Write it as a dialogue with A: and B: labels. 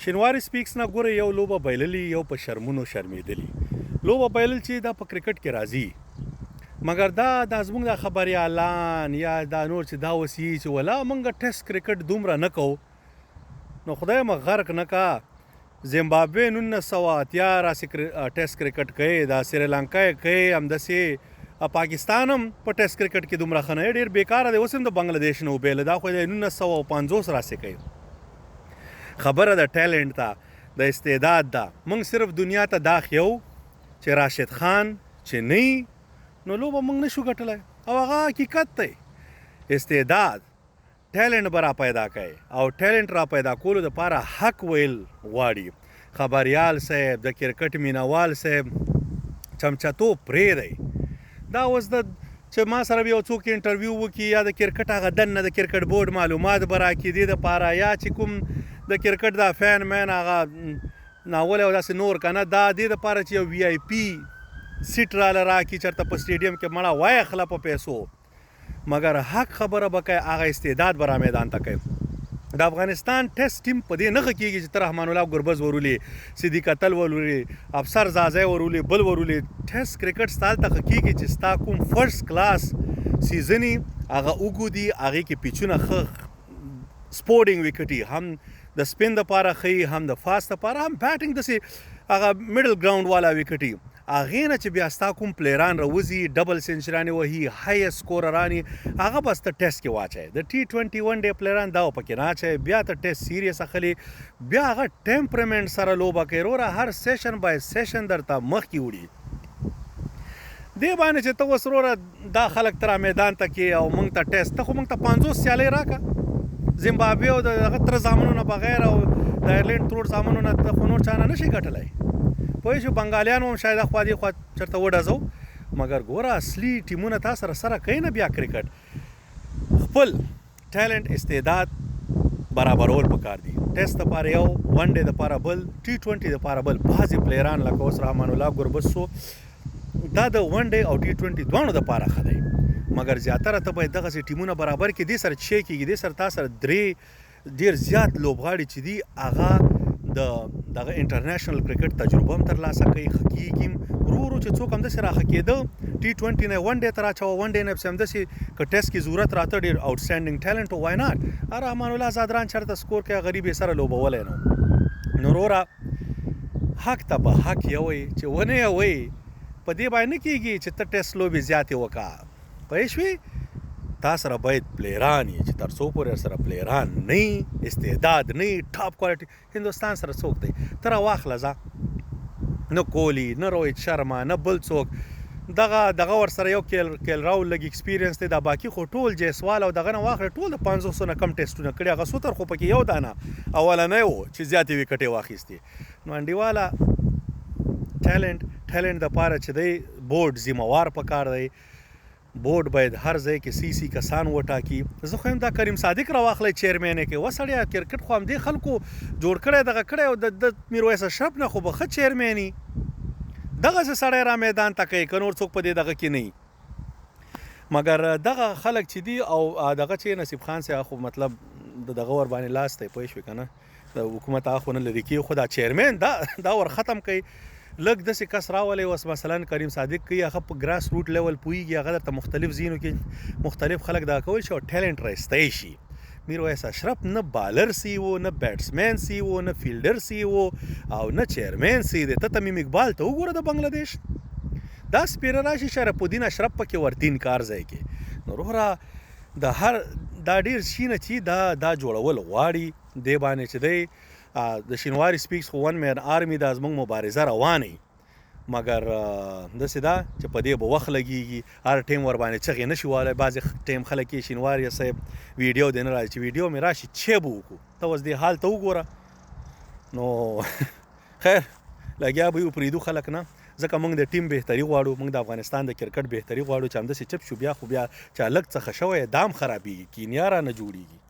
A: شینواري سپیکس نه ګوره یو لوبه بایللي یو په شرمونو شرمېدلي لوبه بایلل چې دا په کرکټ کې راځي مګر دا زموږ د خبریالان یا دا نور چې دا وسي چې ولا موږ ټیسټ کرکټ دومره نه کوو نو خدای مو غرق نه کا زیمبابوې 1980 راسې ټیسټ کرکټ کوي دا سریلانکا یې کوي همداسې پاکستان هم په ټیسټ کرکټ کې دومره ښه نه ډېر بیکاره دی اوس هم د بنګلادیش نه وبېله دا خو د 1950 راسې کوي خبره د ټیلنټ ته د استعداد ده موږ صرف دنیا ته دا خیو چې راشد خان چې نه نو لوبه موږ نشو ګټلی او هغه حقیقت دی استعداد ټیلنټ به را پیدا کوي او ټیلنټ را پیدا کولو دپاره حق ویل غواړي خبریال صاحب د کرکټ مینوال صاحب چمچتوب پرېږدی دا اوس د چې ما سره یو څوک انټرویو وکړي یا د کرکټ هغه دننه د کرکټ بورډ معلومات به راکړي دې دپاره یا چې کوم د کرکټ دا فین مین هغه ناول او داسې نور که نه دا دې دپاره چې یو وي آی پي سیټ راله راکړي چېرته په سټیډیم کې مړه وایه خله په پیسو مګر حق خبره به کوي هغه استعداد به را میدان ته کوي د افغانستان ټیسټ ټیم په دې نښه کېږي چې ته رحمان الله ګربز ورولي صدیق اتل ورولي افسر زازی ورولي بل ورولي ټیسټ کرکټ ستا هلته ښه کېږي چې ستا کوم فرست کلاس سیزني هغه اوږدي هغې کې پیچونه ښه سپورټینګ وکټي هم د سپین دپاره ښه هم د فاست دپاره هم بیټینګ داسې هغه میډل ګراونډ والا وکټي هغې نه چې بیا ستا کوم پلیران راوځي ډبل سینچرانې وهي هایست سکوررانې هغه بس ته ټیسټ کې واچوي د T20 ون ډے پلیران دا پکې نه اچوي بیا ته ټیسټ سیریس اخلي بیا هغه ټیمپرمنټ سره لوبه کوي وروره هر سیشن بای سیشن درته مخکې وړي دې باندې چې ته اوس وروره دا خلک ته را میدان ته کې او موږ ته ټیسټ ته خو موږ ته 50 سیالۍ راکړه زیمبابوې او د هغه تره زامنو نه بغیر او د آیرلینډ تروړ زامنو نه ته خو نور چا نه شي ګټلی پوه شو بنګالیان هم شاید خوا دې خوا چېرته وډزو مګر ګوره اصلي ټیمونه تا سره کوي نه بیا کرکټ خپل ټیلنټ استعداد برابرول پکار دي ټیسټ دپاره یو ون ډے دپاره بل T20 دپاره بل بعضې پلیران لکه اوس رحمان الله ګربز سو دا د ون ډے او T20 دواړو دپاره ښه دی مګر زیاتره ته باید دغسې ټیمونه برابر کړي دې سره چې کېږي دې سره تا سره درې ډېر زیات لوبغاړي چې دي هغه دغه انټرنیشنل کرکټ تجربه هم ترلاسه کوي ښه کېږي ورو ورو چې څوک همداسې راښه کېده T20 نه ون ډے ته راچوه ون ډے نه پسې همداسې که ټیسټ کې ضرورت راته ډېر آوټسټینډینګ ټیلنټ وای ناټ رحمان الله زادران چېرته سکور کوي غریب یې سره لوبولی نو وروره حق ته به حق یوئ چې ونه یې وایي په دې باندې نه کېږي چې ته ټیسټ لوبې زیاتې وکړه پوه شوې تا سره باید پلیران یې چې تر څو پورې سره پلیران نه استعداد نه ټاپ کوالټي هندوستان سره څوک دی ته راواخله ځه نه کوهلي نه روهت شرما نه بل څوک دغه ورسره یو کیل راول لږ ایکسپیرینس دی دا باقي خو ټول جیسوال او دغه نه واخلې ټول د 500 نه کم ټیسټونه کړي هغه سوتر خو پکې یو دانه اولنی و چې زیاتې وکټې واخیستې نو انډیواله ټیلنټ دپاره چې دی بورډ ذمهوار پکار دی بورډ باید هر ځای کې سی کسان وټاکي زه خو یم دا کریم صادق راواخلی چیرمین یې کوي وسړیه کرکټ خو همدې خلکو جوړ کړی دغه کړی او د میرویس اشرف نه خو به ښه چیرمین وي دغسې سړی را میدان ته کوي که نور څوک په دې دغه کې نه مګر دغه خلک چې دي او دغه چې نصیب خان صاحب خو مطلب دغه ور باندې لاس دی پوه شوې که نه د حکومت هغه خو نه لرې کېږي خو دا چیرمین دا ور ختم کوي لږ داسې کس راولی اوس مثلا کریم صادق کوي هغه په ګراس روټ لیول پوهېږي هغه درته مختلف ځینو کې مختلف خلک دغه کولی شي او ټیلنټ رایستی شي میرویس اشرف نه بالر سی و نه بیټسمین سی و نه فیلډر سی و او نه چیرمین سی دی ته تمیم اقبال ته وګوره د بنګلادیش دا سپیره راشي شرف الدین اشرف پکې ورتین کار ځای کې نو وروره د هر دا ډېر شي نه چې دا جوړول غواړي دې باندې چې دی د شینواري سپیکس خو ون مین آرمي دا زموږ مبارزه روانه مګر داسې ده چې په دې به وخت لګېږي هر ټیم ور باندې چغې نه شي والی بعضې ټیم خلک یې شینواري صاحب ویډیو دی نه راځي چې ویډیو مې راشي چې به وکړو ته اوس دې حال ته وګوره نو خیر لګیا به یې پرېږدو خلک نه ځکه موږ د ټیم بهتري غواړو موږ د افغانستان د کرکټ بهتري غواړو چې همداسې چپ شو بیا خو بیا چې هلک څخه شوی دام خرابېږي کینیا را نه جوړېږي